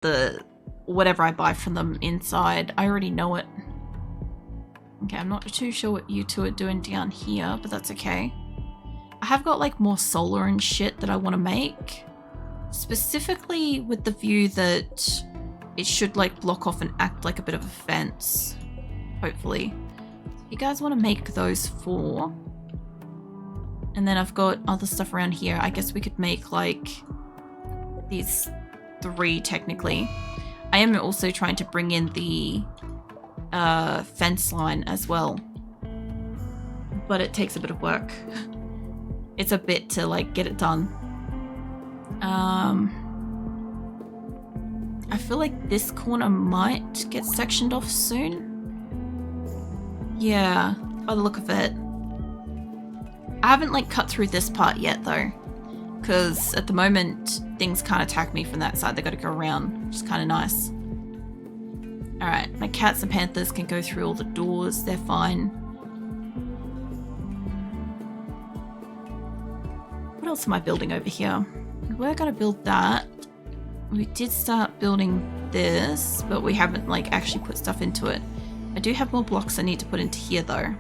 the whatever I buy from them inside. I already know it. Okay, I'm not too sure what you two are doing down here, but that's okay. I have got like more solar and shit that I want to make. Specifically with the view that it should like block off and act like a bit of a fence. Hopefully. If you guys want to make those 4. And then I've got other stuff around here. I guess we could make like these 3 technically. I am also trying to bring in the fence line as well. But it takes a bit of work. It's a bit to like get it done. I feel like this corner might get sectioned off soon. Yeah, by the look of it. I haven't like cut through this part yet though, because at the moment things can't attack me from that side. They got to go around, which is kind of nice. All right, my cats and panthers can go through all the doors. They're fine. What else am I building over here? We're gonna build that. We did start building this, but we haven't like actually put stuff into it. I do have more blocks I need to put into here though.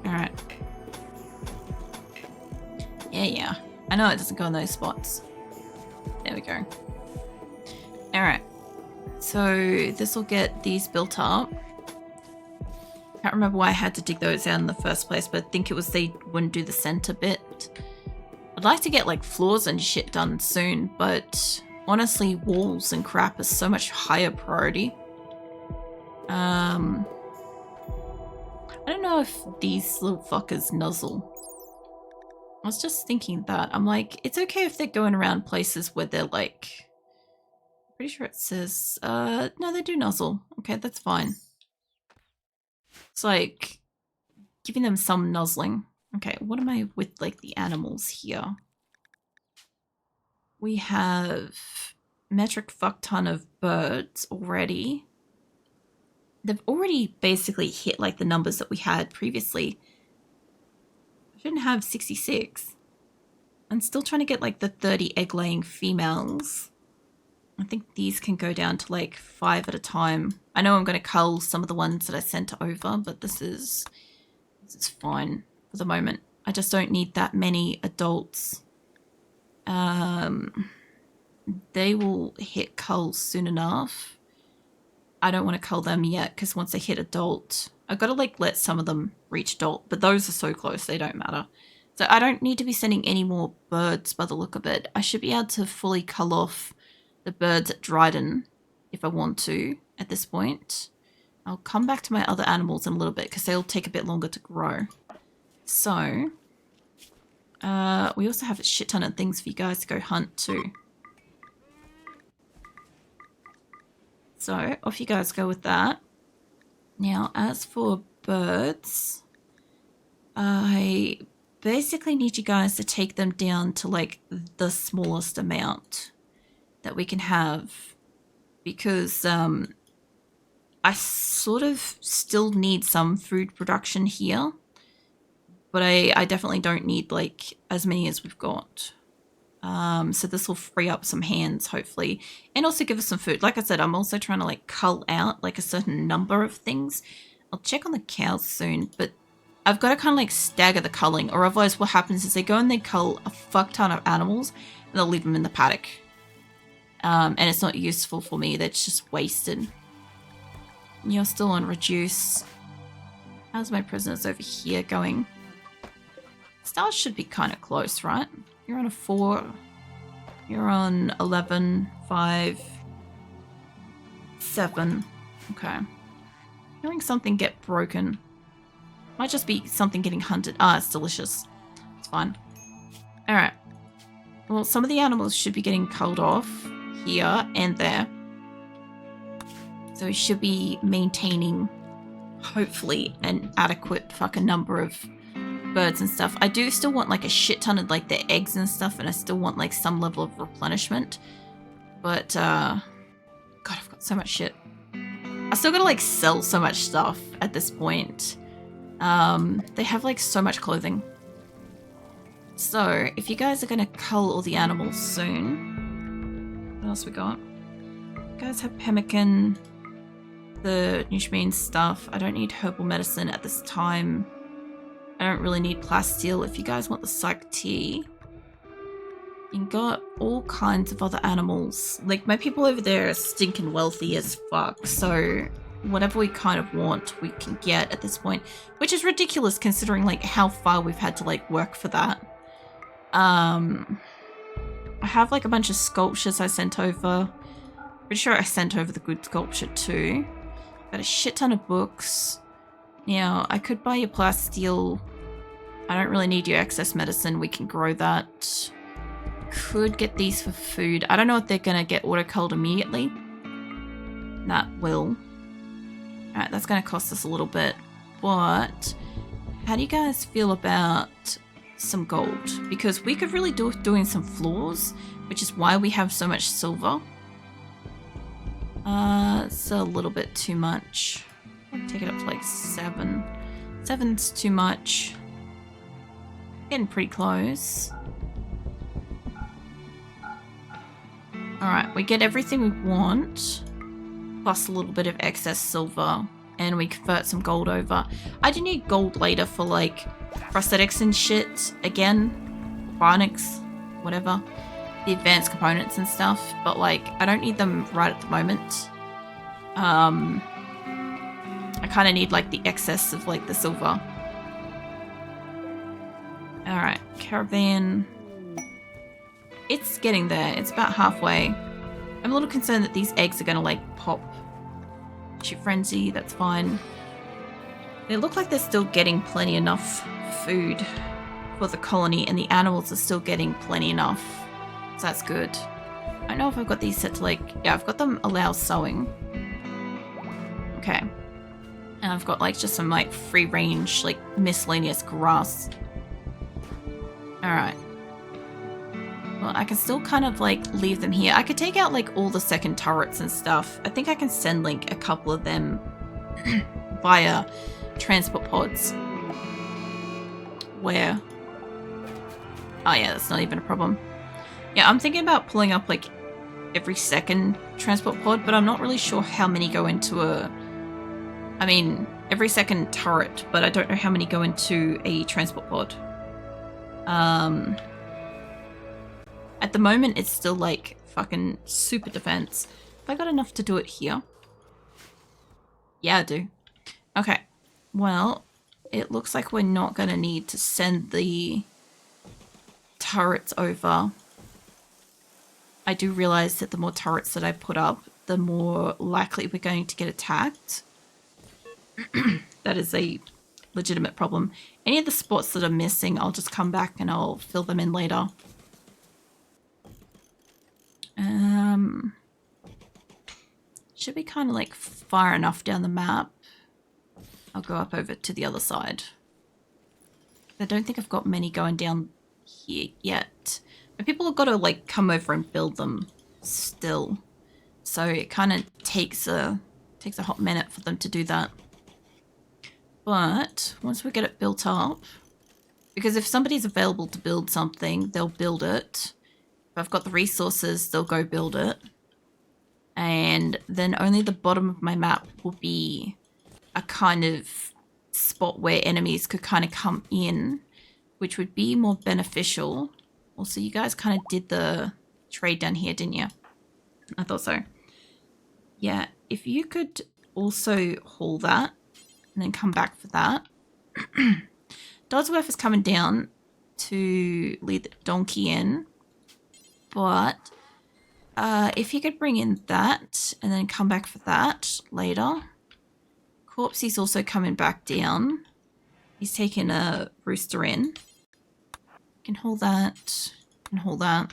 Alright. Yeah. I know it doesn't go in those spots. There we go. Alright. So this will get these built up. Can't remember why I had to dig those out in the first place, but I think it was they wouldn't do the center bit. I'd like to get like floors and shit done soon, but honestly walls and crap is so much higher priority. I don't know if these little fuckers nuzzle. I was just thinking that. I'm like, it's okay if they're going around places where they're like... Pretty sure it says... no, they do nuzzle. Okay, that's fine. It's like giving them some nuzzling. Okay, what am I with like the animals here? We have metric fuck ton of birds already. They've already basically hit like the numbers that we had previously. I shouldn't have 66. I'm still trying to get like the 30 egg laying females. I think these can go down to like 5 at a time. I know I'm going to cull some of the ones that I sent over, but this is fine for the moment. I just don't need that many adults. They will hit cull soon enough. I don't want to cull them yet because once they hit adult, I've got to like let some of them reach adult, but those are so close they don't matter. So I don't need to be sending any more birds by the look of it. I should be able to fully cull off the birds at Dryden if I want to at this point. I'll come back to my other animals in a little bit because they'll take a bit longer to grow. So we also have a shit ton of things for you guys to go hunt too. So off you guys go with that. Now as for birds, I basically need you guys to take them down to like the smallest amount that we can have, because I sort of still need some food production here, but I definitely don't need like as many as we've got. So this will free up some hands hopefully, and also give us some food. Like I said, I'm also trying to like cull out like a certain number of things. I'll check on the cows soon, but I've got to kind of like stagger the culling, or otherwise what happens is they go and they cull a fuck ton of animals and they'll leave them in the paddock. And it's not useful for me. That's just wasted. You're still on reduce. How's my prisoners over here going? Stars should be kind of close, right? You're on a 4. You're on 11, 5, 7. Okay. Hearing something get broken. Might just be something getting hunted. Ah, it's delicious. It's fine. Alright. Well, some of the animals should be getting culled off here and there. So we should be maintaining, hopefully, an adequate fucking number of birds and stuff. I do still want like a shit ton of like their eggs and stuff, and I still want like some level of replenishment. But, God, I've got so much shit. I still gotta like sell so much stuff at this point. They have like so much clothing. So if you guys are gonna cull all the animals soon, else we got? You guys have pemmican, the Nutrimine stuff. I don't need herbal medicine at this time. I don't really need plasteel. If you guys want the psych tea, you got all kinds of other animals. Like, my people over there are stinking wealthy as fuck, so whatever we kind of want, we can get at this point, which is ridiculous considering, like, how far we've had to, like, work for that. I have, like, a bunch of sculptures I sent over. Pretty sure I sent over the good sculpture too. Got a shit ton of books. Now, I could buy you plasteel. I don't really need your excess medicine. We can grow that. Could get these for food. I don't know if they're gonna get autoculled immediately. That will. Alright, that's gonna cost us a little bit. But how do you guys feel about some gold? Because we could really do doing some floors, which is why we have so much silver. It's a little bit too much. I'll take it up to like 7. 7's too much. Getting pretty close. Alright, we get everything we want, plus a little bit of excess silver, and we convert some gold over. I do need gold later for, like, prosthetics and shit, again, bionics, whatever, the advanced components and stuff, but, like, I don't need them right at the moment. I kind of need, like, the excess of, like, the silver. Alright, caravan. It's getting there. It's about halfway. I'm a little concerned that these eggs are going to, like, pop. Shoot frenzy, that's fine. They look like they're still getting plenty enough food for the colony, and the animals are still getting plenty enough. So that's good. I don't know if I've got these set to, like... Yeah, I've got them allow sowing. Okay. And I've got, like, just some, like, free range, like, miscellaneous grass. Alright. Well, I can still kind of, like, leave them here. I could take out, like, all the second turrets and stuff. I think I can send, like, a couple of them via transport pods. Where? Oh, yeah, that's not even a problem. Yeah, I'm thinking about pulling up, like, every second transport pod, but I'm not really sure how many go into a... I mean, every second turret, but I don't know how many go into a transport pod. At the moment, it's still, like, fucking super defense. Have I got enough to do it here? Yeah, I do. Okay. Well, it looks like we're not going to need to send the turrets over. I do realize that the more turrets that I put up, the more likely we're going to get attacked. That is a legitimate problem. Any of the spots that are missing, I'll just come back and I'll fill them in later. Should be kind of like far enough down the map. I'll go up over to the other side. I don't think I've got many going down here yet. But people have got to like come over and build them still. So it kind of takes a hot minute for them to do that. But once we get it built up, because if somebody's available to build something, they'll build it. If I've got the resources, they'll go build it. And then only the bottom of my map will be a kind of spot where enemies could kind of come in, which would be more beneficial. Also, you guys kind of did the trade down here, didn't you? I thought so. Yeah, if you could also haul that and then come back for that. Dodsworth is coming down to lead the donkey in. But if you could bring in that and then come back for that later. Corpsey's also coming back down. He's taking a rooster in. Can haul that. Can haul that.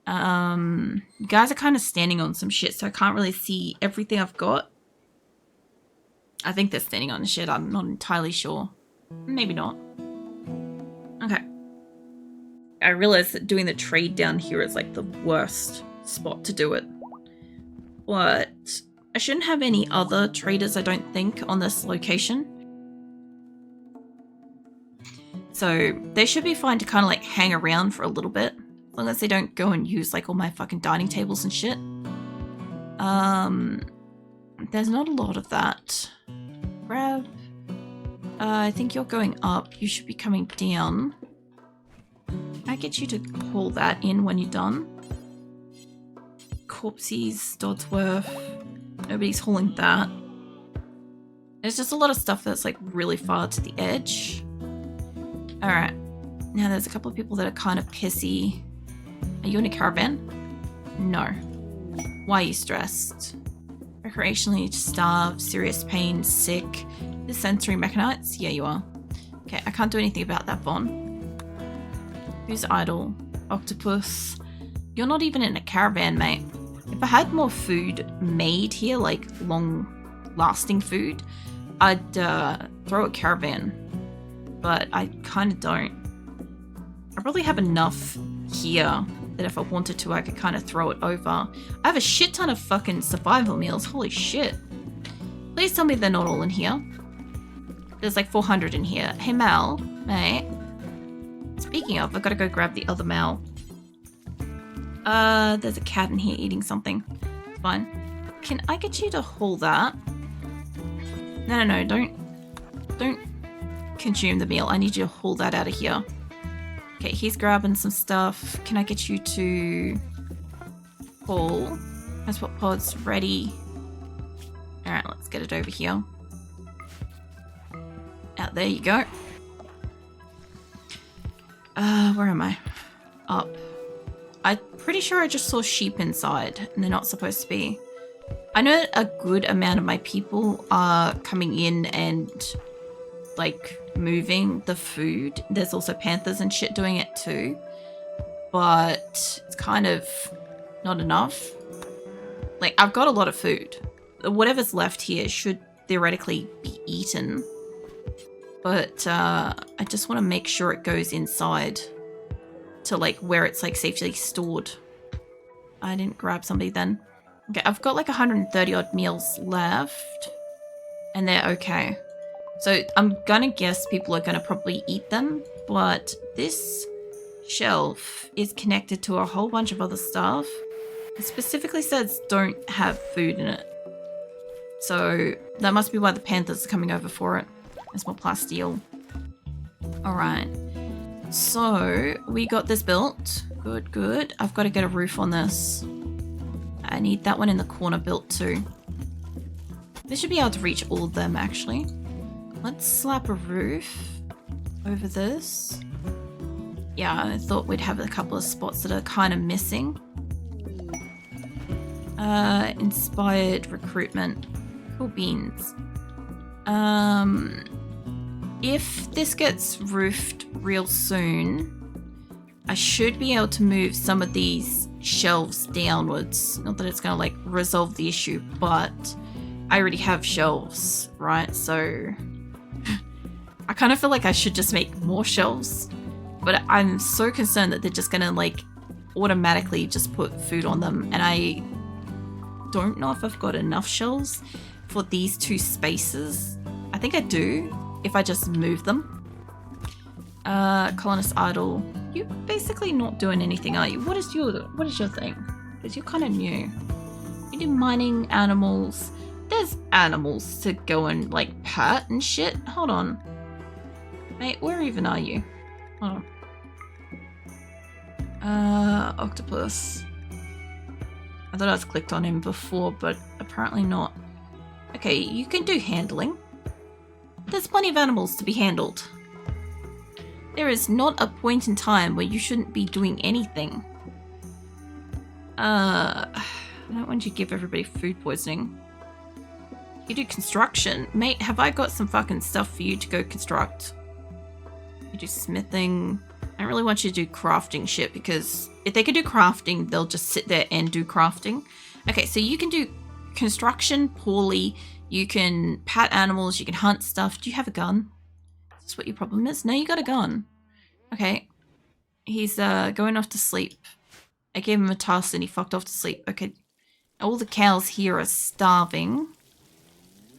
You guys are kind of standing on some shit, so I can't really see everything I've got. I think they're standing on shit. I'm not entirely sure. Maybe not. Okay. I realize that doing the trade down here is like the worst spot to do it. But I shouldn't have any other traders, I don't think, on this location. So they should be fine to kind of like hang around for a little bit. As long as they don't go and use like all my fucking dining tables and shit. There's not a lot of that. Grab. I think you're going up. You should be coming down. Can I get you to haul that in when you're done? Corpses, Dodsworth. Nobody's hauling that. There's just a lot of stuff that's like really far to the edge. Alright. Now there's a couple of people that are kind of pissy. Are you in a caravan? No. Why are you stressed? Recreationally starved, serious pain, sick. The sensory mechanites? Yeah, you are. Okay, I can't do anything about that, Von. Who's idle? Octopus. You're not even in a caravan, mate. If I had more food made here, like long-lasting food, I'd throw a caravan. But I kind of don't. I probably have enough here that if I wanted to, I could kind of throw it over. I have a shit ton of fucking survival meals. Holy shit. Please tell me they're not all in here. There's like 400 in here. Hey, Mal. Mate. Speaking of, I've got to go grab the other Mal. There's a cat in here eating something. It's fine. Can I get you to haul that? No, don't consume the meal. I need you to haul that out of here. Okay, he's grabbing some stuff. Can I get you to haul? Transport pods ready. Alright, let's get it over here. Out there you go. Where am I? Up. I'm pretty sure I just saw sheep inside, and they're not supposed to be. I know a good amount of my people are coming in and, like, moving the food. There's also panthers and shit doing it too. But it's kind of not enough. Like, I've got a lot of food. Whatever's left here should theoretically be eaten. But I just want to make sure it goes inside to, like, where it's, like, safely stored. I didn't grab somebody then. Okay, I've got, like, 130 odd meals left. And they're okay. So I'm gonna guess people are gonna probably eat them. But this shelf is connected to a whole bunch of other stuff. It specifically says don't have food in it. So that must be why the panthers are coming over for it. There's more plasteel. Alright. So we got this built. Good, good. I've got to get a roof on this. I need that one in the corner built too. This should be able to reach all of them actually. Let's slap a roof over this. Yeah, I thought we'd have a couple of spots that are kind of missing. Inspired recruitment. Cool beans. If this gets roofed real soon, I should be able to move some of these shelves downwards. Not that it's going to like resolve the issue, but I already have shelves, right? So I kind of feel like I should just make more shelves, but I'm so concerned that they're just going to like automatically just put food on them. And I don't know if I've got enough shelves for these two spaces. I think I do if I just move them. Colonist idle. You're basically not doing anything, are you? What is your thing? Because you're kind of new. You do mining, animals. There's animals to go and like pat and shit. Hold on. Mate, where even are you? Hold on. Octopus. I thought I was clicked on him before, but apparently not. Okay, you can do handling. There's plenty of animals to be handled. There is not a point in time where you shouldn't be doing anything. I don't want you to give everybody food poisoning. You do construction. Mate, have I got some fucking stuff for you to go construct? You do smithing. I don't really want you to do crafting shit because if they can do crafting, they'll just sit there and do crafting. Okay, so you can do construction poorly. You can pat animals. You can hunt stuff. Do you have a gun? Is this what your problem is? No, you got a gun. Okay. He's going off to sleep. I gave him a task and he fucked off to sleep. Okay. All the cows here are starving.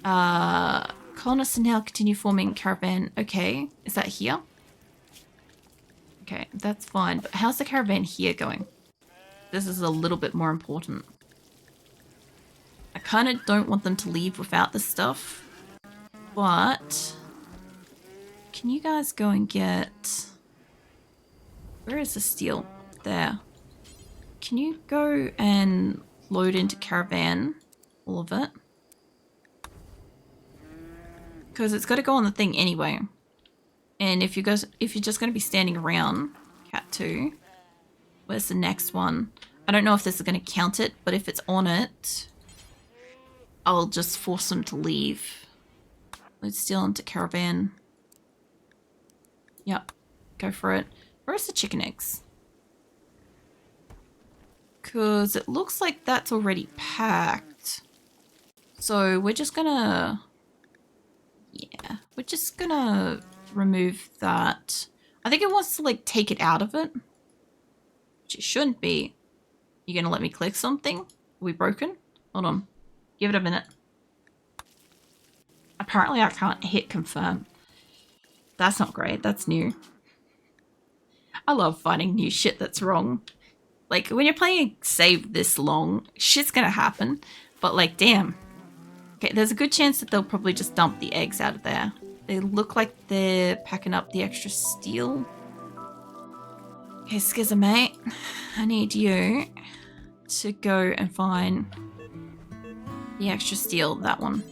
Colonists now continue forming caravan. Okay. Is that here? Okay, that's fine. But how's the caravan here going? This is a little bit more important. I kind of don't want them to leave without this stuff. But can you guys go and get... Where is the steel? There. Can you go and load into caravan all of it? Because it's got to go on the thing anyway. And if you're just going to be standing around, cat 2, where's the next one? I don't know if this is going to count it, but if it's on it, I'll just force them to leave. Load steel into caravan. Yep, go for it. Where's the chicken eggs? Because it looks like that's already packed. So we're just gonna... Yeah, we're just gonna remove that. I think it wants to like take it out of it. Which it shouldn't be. You gonna let me click something? Are we broken? Hold on. Give it a minute. Apparently I can't hit confirm. That's not great. That's new. I love finding new shit that's wrong. Like, when you're playing a save this long, shit's gonna happen. But, like, damn. Okay, there's a good chance that they'll probably just dump the eggs out of there. They look like they're packing up the extra steel. Okay, Skizzer, mate. I need you to go and find the extra steel, that one.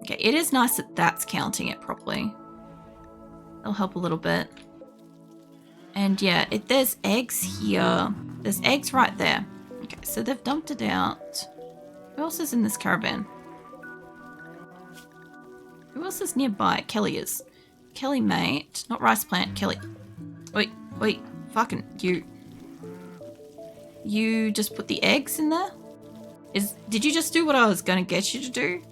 Okay, it is nice that that's counting it properly. It'll help a little bit. And yeah, there's eggs here. There's eggs right there. Okay, so they've dumped it out. Who else is in this caravan? Who else is nearby? Kelly is. Kelly, mate. Not rice plant, Kelly. Wait, fucking you. You just put the eggs in there? Did you just do what I was gonna get you to do?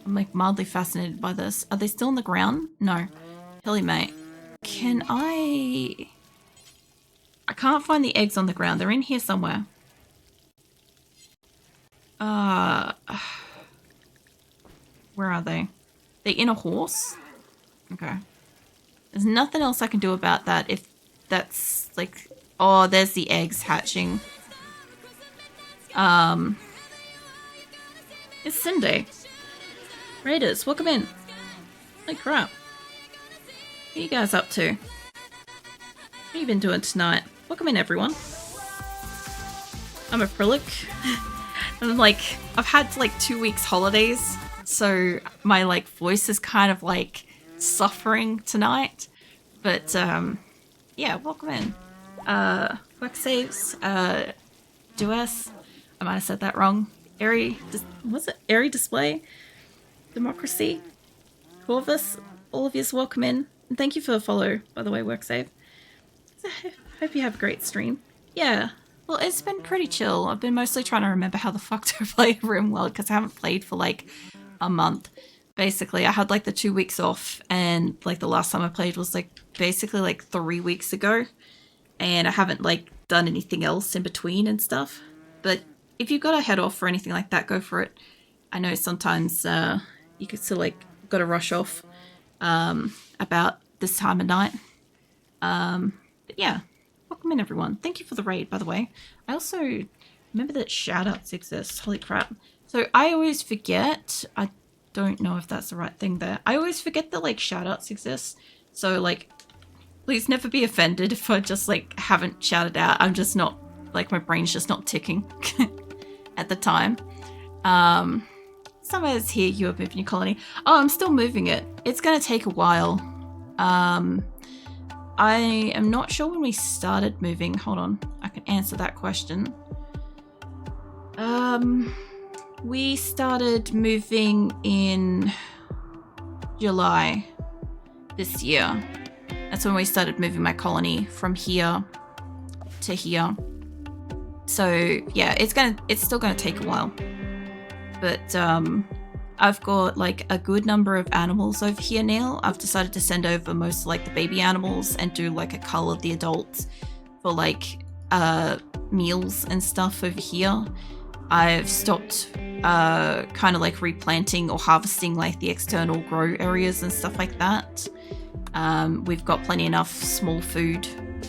I'm like mildly fascinated by this. Are they still on the ground? No. Kelly, mate. Can I can't find the eggs on the ground. They're in here somewhere. Where are they? They in a horse? Okay. There's nothing else I can do about that if that's like... Oh, there's the eggs hatching. It's Sunday. Raiders, welcome in. Holy crap. What are you guys up to? What have you been doing tonight? Welcome in, everyone. I'm a acrylic. And like, I've had like 2 weeks holidays, so my like voice is kind of like suffering tonight. But yeah, welcome in. Quick saves, Dues. I might have said that wrong. Was it Airy Display? Democracy? Corvus? All of yous welcome in. And thank you for the follow, by the way, WorkSave. Hope you have a great stream. Yeah, well, it's been pretty chill. I've been mostly trying to remember how the fuck to play RimWorld because I haven't played for like a month. Basically, I had like the 2 weeks off, and like the last time I played was like basically like 3 weeks ago, and I haven't like done anything else in between and stuff. But if you've got to head off or anything like that, go for it. I know sometimes you could still like got to rush off about this time of night. But yeah, welcome in, everyone. Thank you for the raid, by the way. I also remember that shoutouts exist. Holy crap. So I always forget. I don't know if that's the right thing there. I always forget that like shoutouts exist. So like, please never be offended if I just like haven't shouted out. I'm just not, like my brain's just not ticking at the time. Somewhere's here, you are moving your colony. Oh, I'm still moving it. It's gonna take a while. I am not sure when we started moving. Hold on, I can answer that question. We started moving in July this year. That's when we started moving my colony from here to here. So yeah, it's still gonna take a while. But I've got like a good number of animals over here now. I've decided to send over most of like the baby animals and do like a cull of the adults for like meals and stuff over here. I've stopped kind of like replanting or harvesting like the external grow areas and stuff like that. We've got plenty enough small food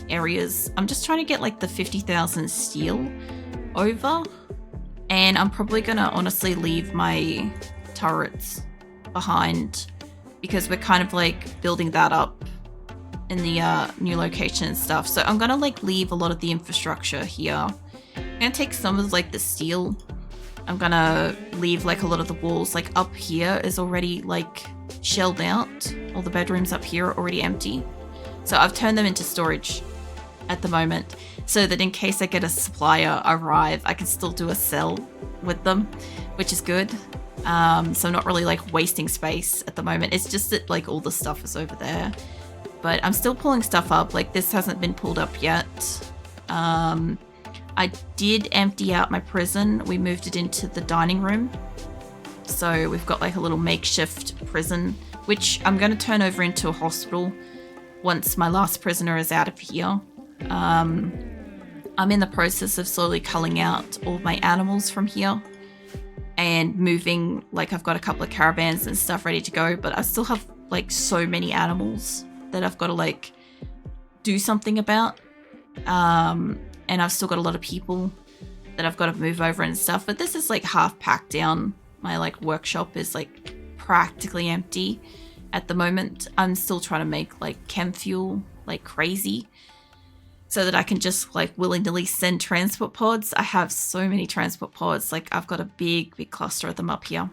areas. I'm just trying to get like the 50,000 steel over, and I'm probably gonna honestly leave my turrets behind because we're kind of like building that up in the new location and stuff. So I'm gonna like leave a lot of the infrastructure here. I'm gonna take some of like the steel. I'm gonna leave like a lot of the walls. Like up here is already like shelled out. All the bedrooms up here are already empty. So I've turned them into storage at the moment so that in case I get a supplier arrive, I can still do a sell with them, which is good. So I'm not really like wasting space at the moment. It's just that like all the stuff is over there. But I'm still pulling stuff up. Like this hasn't been pulled up yet. I did empty out my prison. We moved it into the dining room. So we've got like a little makeshift prison, which I'm going to turn over into a hospital once my last prisoner is out of here. I'm in the process of slowly culling out all my animals from here and moving. Like I've got a couple of caravans and stuff ready to go, but I still have like so many animals that I've got to like do something about. And I've still got a lot of people that I've got to move over and stuff, but this is like half packed down. My like workshop is like practically empty at the moment. I'm still trying to make like chem fuel like crazy so that I can just like willy-nilly send transport pods. I have so many transport pods. Like I've got a big cluster of them up here.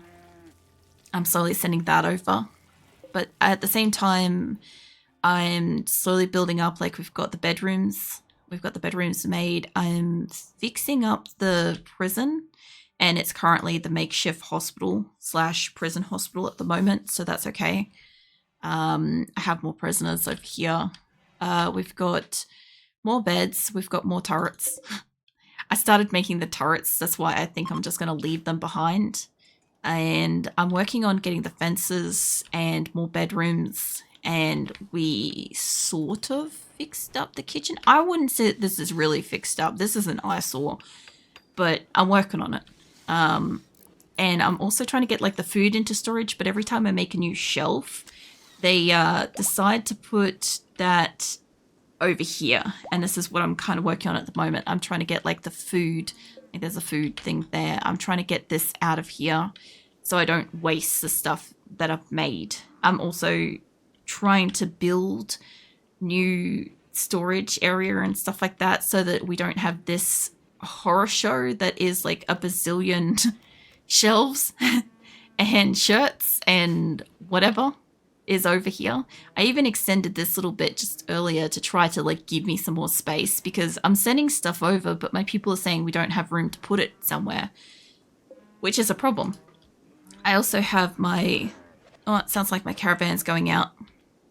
I'm slowly sending that over. But at the same time, I'm slowly building up, like we've got the bedrooms. We've got the bedrooms made. I'm fixing up the prison, and it's currently the makeshift hospital / prison hospital at the moment, so that's okay. I have more prisoners over here. We've got more beds. We've got more turrets. I started making the turrets. That's why I think I'm just going to leave them behind. And I'm working on getting the fences and more bedrooms. And we sort of fixed up the kitchen. I wouldn't say this is really fixed up. This is an eyesore, but I'm working on it. And I'm also trying to get like the food into storage, but every time I make a new shelf, they decide to put that over here. And this is what I'm kind of working on at the moment. I'm trying to get like the food. Like, there's a food thing there. I'm trying to get this out of here so I don't waste the stuff that I've made. I'm also trying to build new storage area and stuff like that so that we don't have this horror show that is like a bazillion shelves and shirts and whatever is over here. I even extended this little bit just earlier to try to like give me some more space because I'm sending stuff over, but my people are saying we don't have room to put it somewhere, which is a problem. I also have my, oh, it sounds like my caravan's going out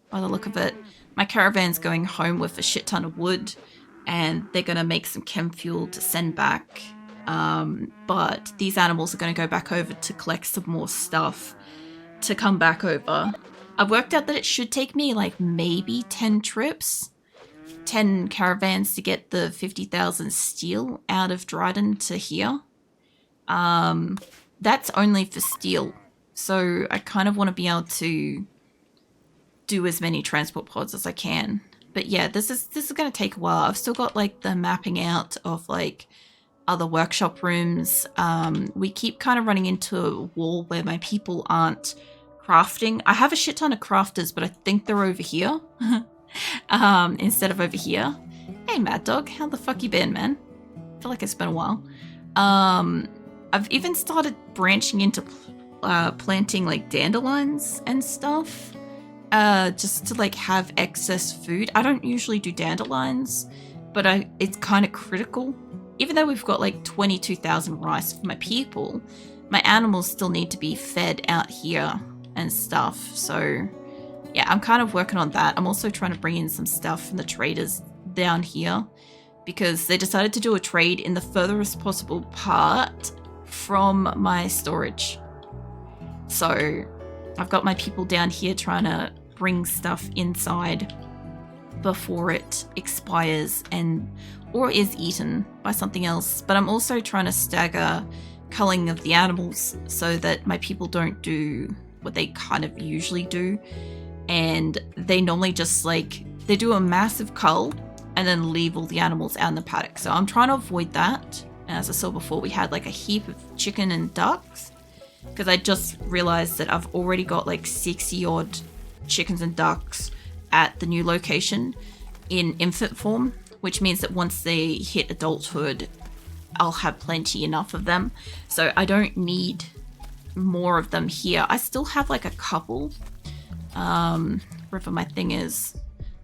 by the look of it. My caravan's going home with a shit ton of wood, and they're going to make some chem fuel to send back. But these animals are going to go back over to collect some more stuff to come back over. I've worked out that it should take me like maybe 10 trips, 10 caravans to get the 50,000 steel out of Dryden to here. That's only for steel. So I kind of want to be able to do as many transport pods as I can. But yeah, this is going to take a while. I've still got like the mapping out of like other workshop rooms. We keep kind of running into a wall where my people aren't crafting. I have a shit ton of crafters, but I think they're over here instead of over here. Hey, Mad Dog, how the fuck you been, man? I feel like it's been a while. I've even started branching into planting like dandelions and stuff. Just to like have excess food. I don't usually do dandelions, but it's kind of critical. Even though we've got like 22,000 rice for my people, my animals still need to be fed out here and stuff. So yeah, I'm kind of working on that. I'm also trying to bring in some stuff from the traders down here because they decided to do a trade in the furthest possible part from my storage. So I've got my people down here trying to bring stuff inside before it expires or is eaten by something else. But I'm also trying to stagger culling of the animals so that my people don't do what they kind of usually do and they normally just like, they do a massive cull and then leave all the animals out in the paddock. So I'm trying to avoid that. And as I saw before, we had like a heap of chicken and ducks, because I just realized that I've already got like 60 odd chickens and ducks at the new location in infant form, which means that once they hit adulthood, I'll have plenty enough of them. So I don't need more of them here. I still have like a couple, wherever my thing is.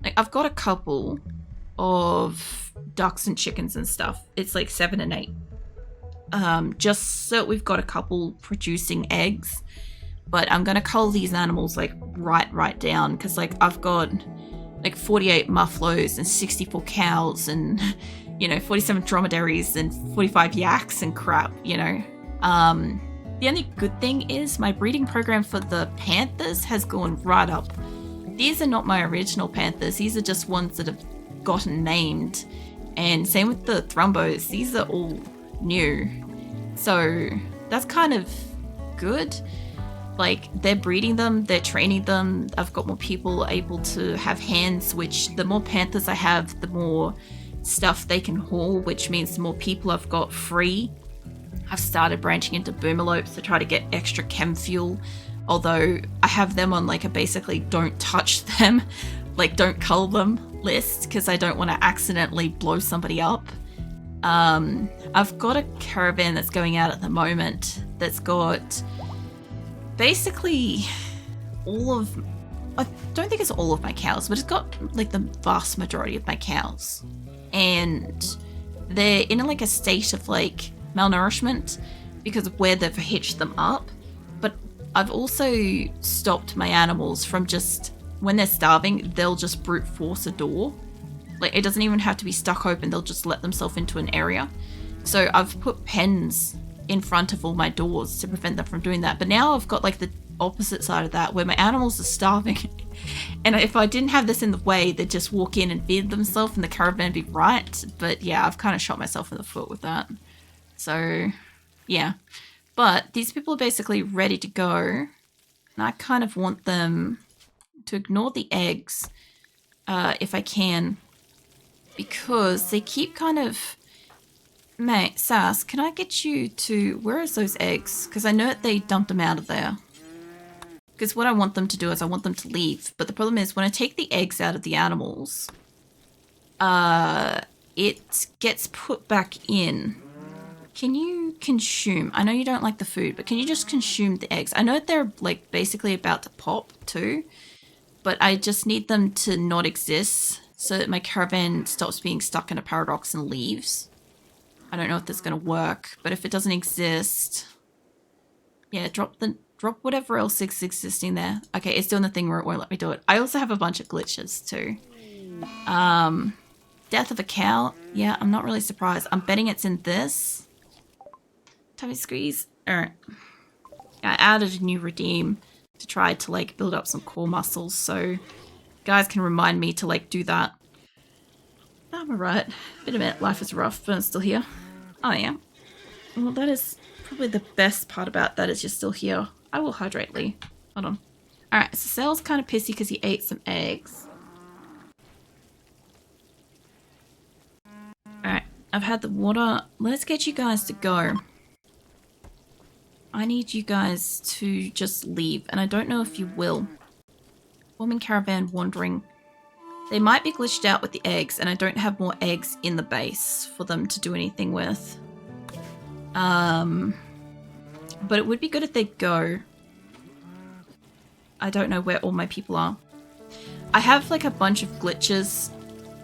Like I've got a couple of ducks and chickens and stuff. It's like 7 and 8. Just so we've got a couple producing eggs. But I'm gonna cull these animals like right down, because like I've got like 48 muffaloes and 64 cows and 47 dromedaries and 45 yaks and crap, The only good thing is my breeding program for the panthers has gone right up. These are not my original panthers. These are just ones that have gotten named. And same with the thrumbos. These are all new. So that's kind of good. Like, they're breeding them, they're training them. I've got more people able to have hands, which the more panthers I have, the more stuff they can haul, which means the more people I've got free. I've started branching into boomalopes to try to get extra chem fuel, although I have them on like a basically don't touch them, like don't cull them list, because I don't want to accidentally blow somebody up. I've got a caravan that's going out at the moment that's got basically all of, I don't think it's all of my cows, but it's got like the vast majority of my cows. And they're in like a state of like malnourishment because of where they've hitched them up. But I've also stopped my animals from just, when they're starving, they'll just brute force a door. Like, it doesn't even have to be stuck open, they'll just let themselves into an area. So I've put pens in front of all my doors to prevent them from doing that. But now I've got like the opposite side of that, where my animals are starving. And if I didn't have this in the way, they'd just walk in and feed themselves and the caravan would be right. But yeah, I've kind of shot myself in the foot with that. So yeah. But these people are basically ready to go. And I kind of want them to ignore the eggs if I can. Because they keep kind of... Mate, Sass, can I get you to... Where is those eggs? Because I know that they dumped them out of there. Because what I want them to do is I want them to leave. But the problem is when I take the eggs out of the animals, it gets put back in. Can you consume? I know you don't like the food, but can you just consume the eggs? I know that they're like basically about to pop too, but I just need them to not exist so that my caravan stops being stuck in a paradox and leaves. I don't know if that's going to work, but if it doesn't exist, yeah, drop whatever else is existing there. Okay, it's doing the thing where it won't let me do it. I also have a bunch of glitches too. Death of a cow. Yeah, I'm not really surprised. I'm betting it's in this. Tummy squeeze. Alright. I added a new redeem to try to like build up some core muscles, so guys can remind me to like do that. I'm alright. Been a minute, life is rough, but I'm still here. Oh yeah. Well, that is probably the best part about that is you're still here. I will hydrate Lee. Hold on. Alright, so Sal's kind of pissy because he ate some eggs. Alright, I've had the water. Let's get you guys to go. I need you guys to just leave, and I don't know if you will. Woman caravan wandering. They might be glitched out with the eggs, and I don't have more eggs in the base for them to do anything with. But it would be good if they go. I don't know where all my people are. I have like a bunch of glitches,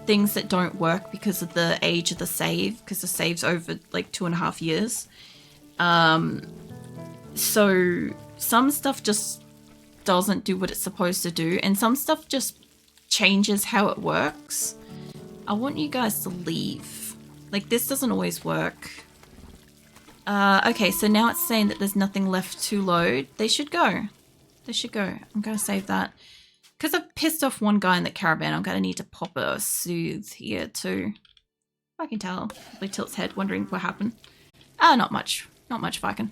things that don't work because of the age of the save, because the save's over like 2.5 years. So some stuff just doesn't do what it's supposed to do, and some stuff just changes how it works. I want you guys to leave. Like, this doesn't always work. Okay, so now it's saying that there's nothing left to load. They should go. They should go. I'm going to save that. Because I've pissed off one guy in the caravan, I'm going to need to pop a soothe here too. I can tell. Probably tilts head, wondering what happened. Not much. Not much, Viking.